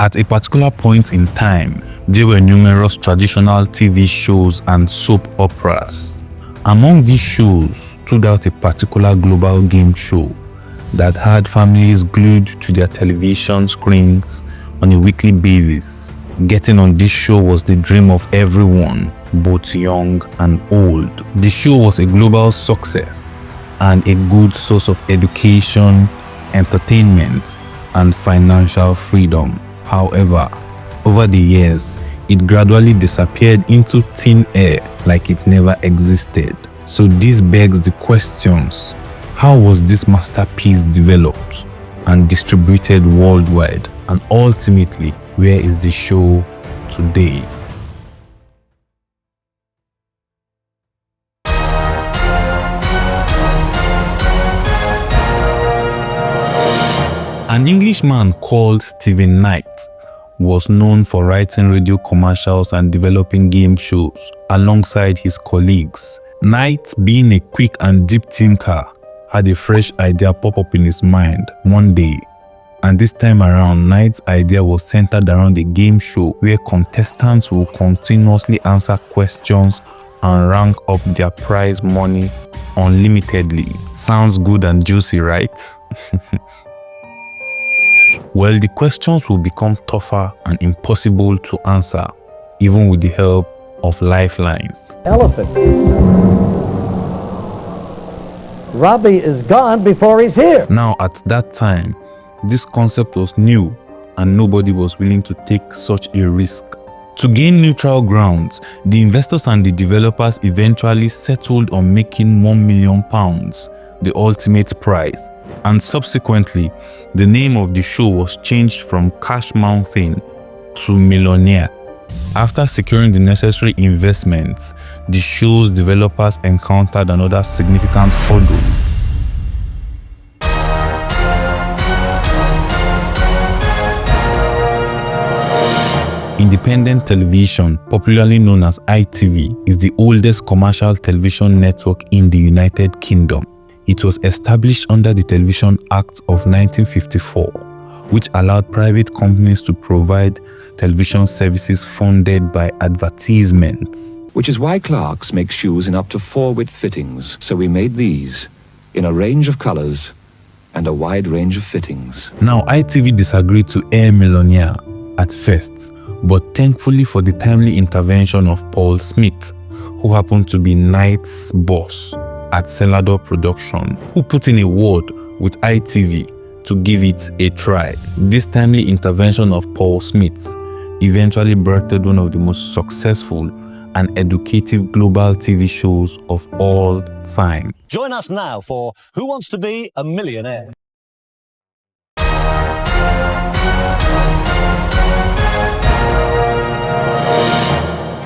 At a particular point in time, there were numerous traditional TV shows and soap operas. Among these shows stood out a particular global game show that had families glued to their television screens on a weekly basis. Getting on this show was the dream of everyone, both young and old. The show was a global success and a good source of education, entertainment, and financial freedom. However, over the years, it gradually disappeared into thin air like it never existed. So this begs the questions: how was this masterpiece developed and distributed worldwide? And ultimately, where is the show today? An Englishman called Stephen Knight was known for writing radio commercials and developing game shows alongside his colleagues. Knight, being a quick and deep thinker, had a fresh idea pop up in his mind one day. And this time around, Knight's idea was centered around a game show where contestants will continuously answer questions and rank up their prize money unlimitedly. Sounds good and juicy, right? Well, the questions will become tougher and impossible to answer, even with the help of lifelines. Elephant. Robbie is gone before he's here. Now, at that time, this concept was new and nobody was willing to take such a risk. To gain neutral grounds, the investors and the developers eventually settled on making £1 million, the ultimate prize, and subsequently, the name of the show was changed from Cash Mountain to Millionaire. After securing the necessary investments, the show's developers encountered another significant hurdle. Independent television, popularly known as ITV, is the oldest commercial television network in the United Kingdom. It was established under the Television Act of 1954, which allowed private companies to provide television services funded by advertisements. Which is why Clark's makes shoes in up to 4 width fittings, so we made these in a range of colors and a wide range of fittings. Now, ITV disagreed to air Millionaire at first, but thankfully for the timely intervention of Paul Smith, who happened to be Knight's boss at Celador Production, who put in a word with ITV to give it a try. This timely intervention of Paul Smith eventually birthed one of the most successful and educative global TV shows of all time. Join us now for Who Wants to Be a Millionaire?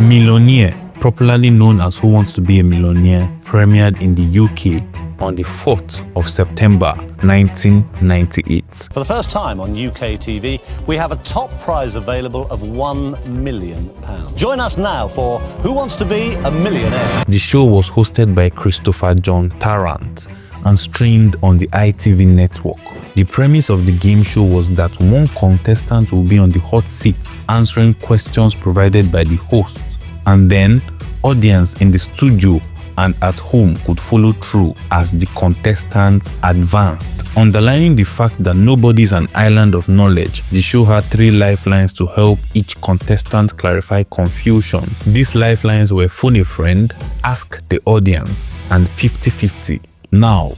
Millionaire, popularly known as Who Wants to Be a Millionaire, premiered in the UK on the 4th of September 1998. For the first time on UK TV, we have a top prize available of £1 million. Join us now for Who Wants to Be a Millionaire? The show was hosted by Christopher John Tarrant and streamed on the ITV network. The premise of the game show was that one contestant will be on the hot seat answering questions provided by the host, and then audience in the studio and at home could follow through as the contestants advanced. Underlining the fact that nobody is an island of knowledge, the show had 3 lifelines to help each contestant clarify confusion. These lifelines were phone a friend, ask the audience, and 50-50. Now,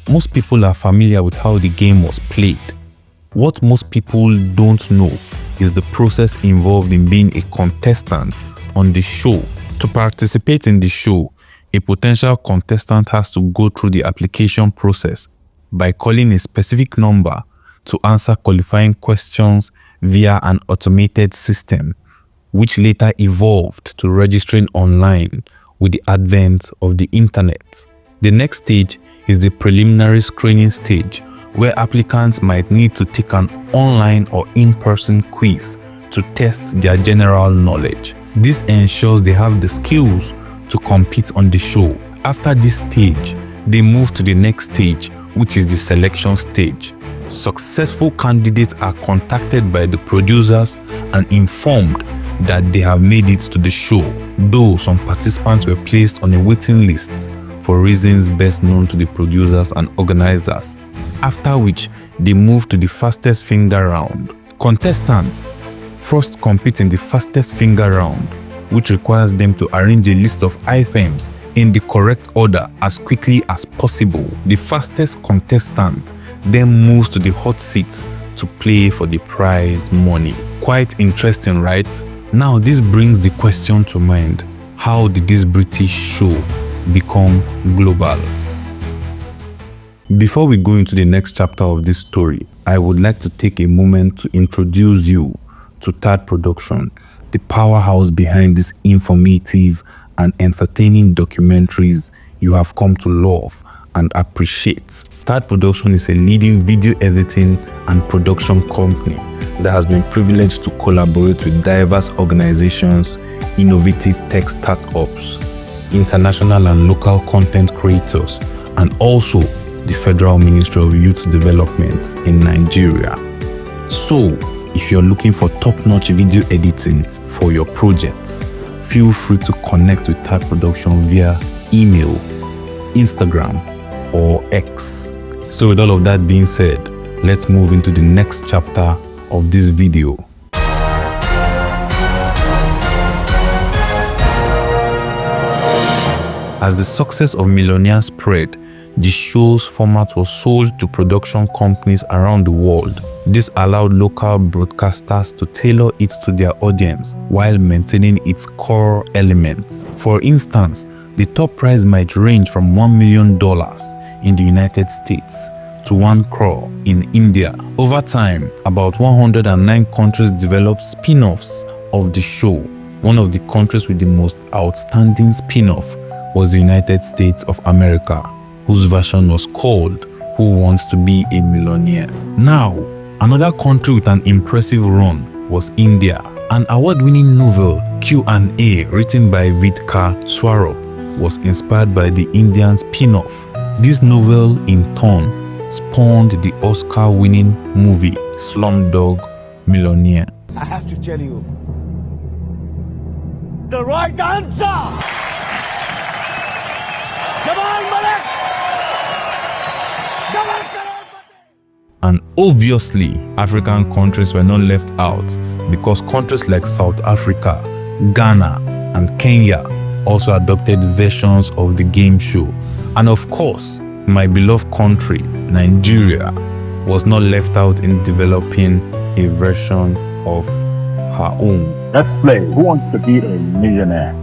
most people are familiar with how the game was played. What most people don't know is the process involved in being a contestant on the show. To participate in the show, a potential contestant has to go through the application process by calling a specific number to answer qualifying questions via an automated system, which later evolved to registering online with the advent of the internet. The next stage is the preliminary screening stage, where applicants might need to take an online or in-person quiz to test their general knowledge. This ensures they have the skills to compete on the show. After this stage, they move to the next stage, which is the selection stage. Successful candidates are contacted by the producers and informed that they have made it to the show, though some participants were placed on a waiting list for reasons best known to the producers and organizers, after which they moved to the fastest finger round. Contestants first compete in the fastest finger round, which requires them to arrange a list of items in the correct order as quickly as possible. The fastest contestant then moves to the hot seat to play for the prize money. Quite interesting, right? Now this brings the question to mind: how did this British show become global? Before we go into the next chapter of this story, I would like to take a moment to introduce you to Third Production, the powerhouse behind these informative and entertaining documentaries you have come to love and appreciate. Third Production is a leading video editing and production company that has been privileged to collaborate with diverse organizations, innovative tech startups, international and local content creators, and also the Federal Ministry of Youth Development in Nigeria. So, if you're looking for top-notch video editing for your projects, feel free to connect with Third Production via email, Instagram, or X. So with all of that being said, let's move into the next chapter of this video. As the success of Millionaire spread, the show's format was sold to production companies around the world. This allowed local broadcasters to tailor it to their audience while maintaining its core elements. For instance, the top prize might range from $1 million in the United States to 1 crore in India. Over time, about 109 countries developed spin-offs of the show. One of the countries with the most outstanding spin-off was the United States of America, whose version was called Who Wants to Be a Millionaire? Now, another country with an impressive run was India. An award-winning novel, Q&A, written by Vidkar Swarup, was inspired by the Indian spin-off. This novel, in turn, spawned the Oscar-winning movie Slumdog Millionaire. I have to tell you, the right answer! Come on, Malek! Come on, And obviously, African countries were not left out, because countries like South Africa, Ghana, and Kenya also adopted versions of the game show. And of course, my beloved country, Nigeria, was not left out in developing a version of her own. Let's play Who Wants to Be a Millionaire?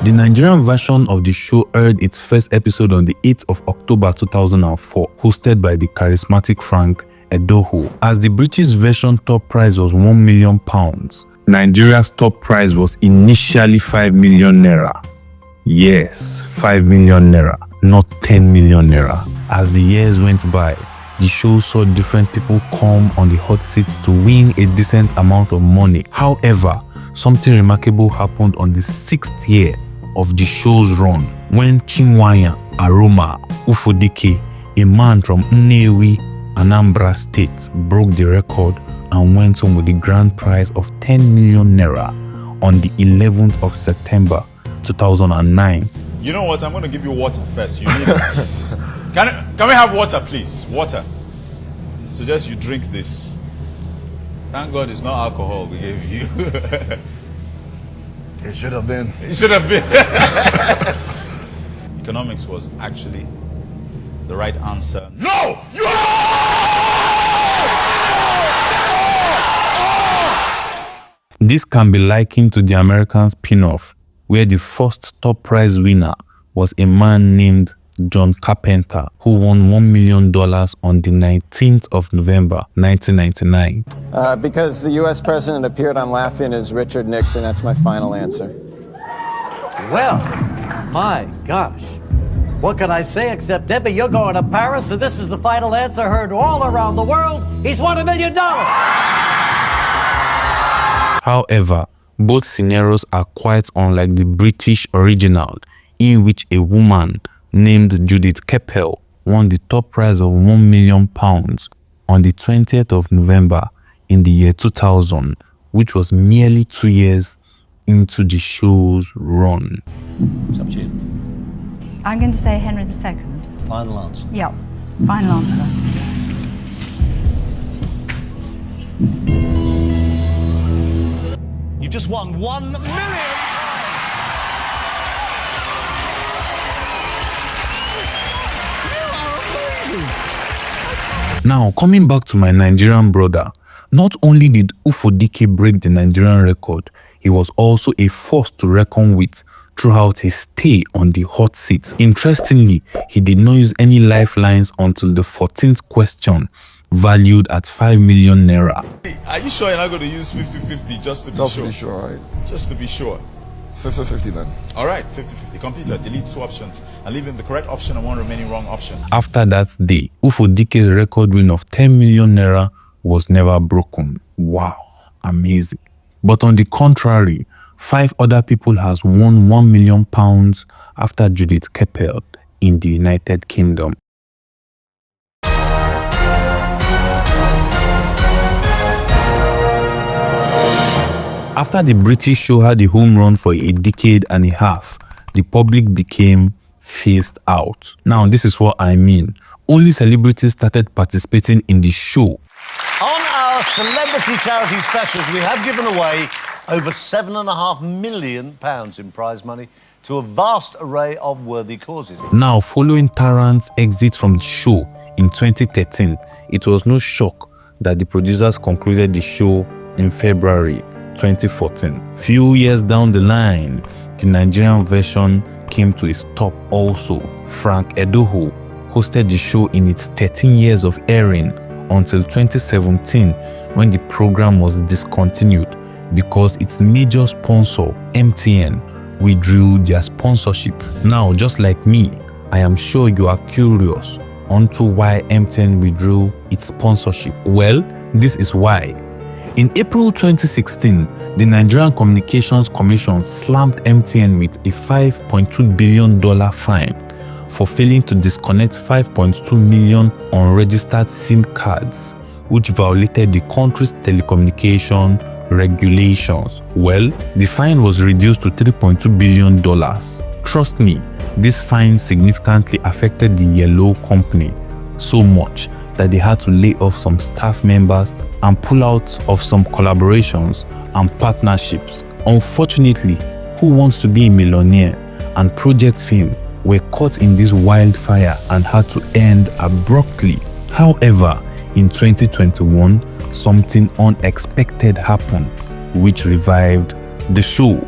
The Nigerian version of the show aired its first episode on the 8th of October 2004, hosted by the charismatic Frank Edoho. As the British version top prize was £1 million, Nigeria's top prize was initially 5 million naira. Yes, 5 million naira, not 10 million naira. As the years went by, the show saw different people come on the hot seats to win a decent amount of money. However, something remarkable happened on the 6th year of the show's run, when Chinwanya Aroma Ufodikie, a man from Nnewi, Anambra State, broke the record and went home with the grand prize of 10 million naira on the 11th of September 2009. You know what? I'm going to give you water first. You need it. Can we have water, please? Water. Suggest you drink this. Thank God it's not alcohol we gave you. It should have been. It should have been. Economics was actually the right answer. No! You This can be likened to the American spin-off, where the first top prize winner was a man named John Carpenter, who won $1 million on the 19th of November, 1999. Because the U.S. president appeared on Laughing as Richard Nixon, that's my final answer. Well, my gosh. What can I say except, Debbie, you're going to Paris, and this is the final answer heard all around the world. He's won $1 million. However, Both scenarios are quite unlike the British original, in which a woman named Judith Keppel won the top prize of £1 million on the 20th of November in the year 2000, which was merely 2 years into the show's run. It's up to you. I'm going to say Henry II. Final answer. Yep, final answer. You've just won 1 million! Now, coming back to my Nigerian brother, not only did Ufodikie break the Nigerian record, he was also a force to reckon with throughout his stay on the hot seat. Interestingly, he did not use any lifelines until the 14th question, valued at 5 million Naira. Are you sure you're not going to use 50-50 just to be Just sure? to be sure, right? Just to be sure. 50-50 then. All right, 50-50. Computer, delete 2 options and leave in the correct option and 1 remaining wrong option. After that day, Ufodikie's record win of 10 million Naira was never broken. Wow, amazing. But on the contrary, 5 other people has won £1 million after Judith Keppel in the United Kingdom. After the British show had a home run for a decade and a half, the public became phased out. Now, this is what I mean. Only celebrities started participating in the show. On our celebrity charity specials, we have given away over £7.5 million in prize money to a vast array of worthy causes. Now, following Tarrant's exit from the show in 2013, it was no shock that the producers concluded the show in February 2014. Few years down the line, the Nigerian version came to a stop also. Frank Edoho hosted the show in its 13 years of airing until 2017, when the program was discontinued because its major sponsor, MTN, withdrew their sponsorship. Now, just like me, I am sure you are curious onto why MTN withdrew its sponsorship. Well, this is why. In April 2016, the Nigerian Communications Commission slammed MTN with a $5.2 billion fine for failing to disconnect 5.2 million unregistered SIM cards, which violated the country's telecommunication regulations. Well, the fine was reduced to $3.2 billion. Trust me, this fine significantly affected the Yellow company so much that they had to lay off some staff members and pull out of some collaborations and partnerships. Unfortunately, Who Wants to Be a Millionaire and Project Fame were caught in this wildfire and had to end abruptly. However, in 2021, something unexpected happened, which revived the show.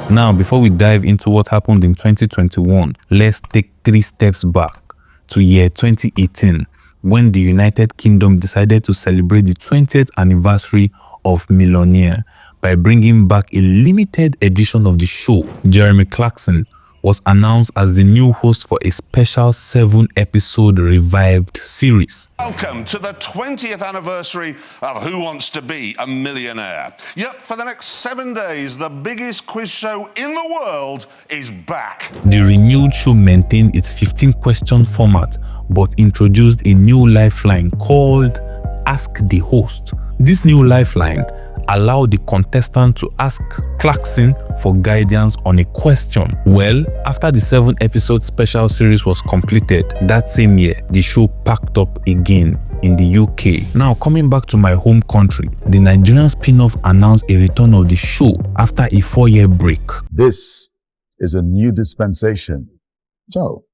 Now, before we dive into what happened in 2021, let's take 3 steps back to year 2018, when the United Kingdom decided to celebrate the 20th anniversary of Millionaire by bringing back a limited edition of the show. Jeremy Clarkson was announced as the new host for a special 7-episode revived series. Welcome to the 20th anniversary of Who Wants to Be a Millionaire. Yep, for the next 7 days, the biggest quiz show in the world is back. The renewed show maintained its 15-question format, but introduced a new lifeline called Ask the Host. This new lifeline allowed the contestant to ask Clarkson for guidance on a question. Well, after the 7-episode special series was completed, that same year, the show packed up again in the UK. Now, coming back to my home country, the Nigerian Spinoff announced a return of the show after a 4-year break. This is a new dispensation. So,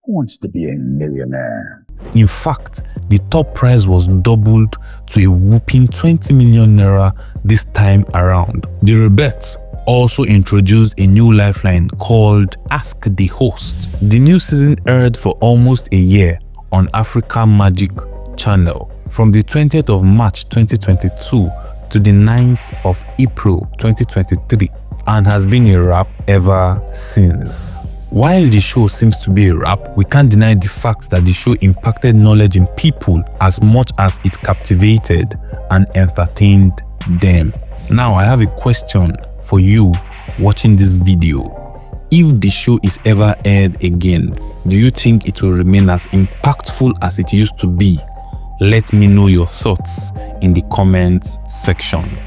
who wants to be a millionaire? In fact, the top prize was doubled to a whopping 20 million Naira this time around. The Rebirth also introduced a new lifeline called Ask the Host. The new season aired for almost a year on Africa Magic Channel from the 20th of March 2022 to the 9th of April 2023 and has been a wrap ever since. While the show seems to be a wrap, we can't deny the fact that the show impacted knowledge in people as much as it captivated and entertained them. Now I have a question for you watching this video. If the show is ever aired again, do you think it will remain as impactful as it used to be? Let me know your thoughts in the comment section.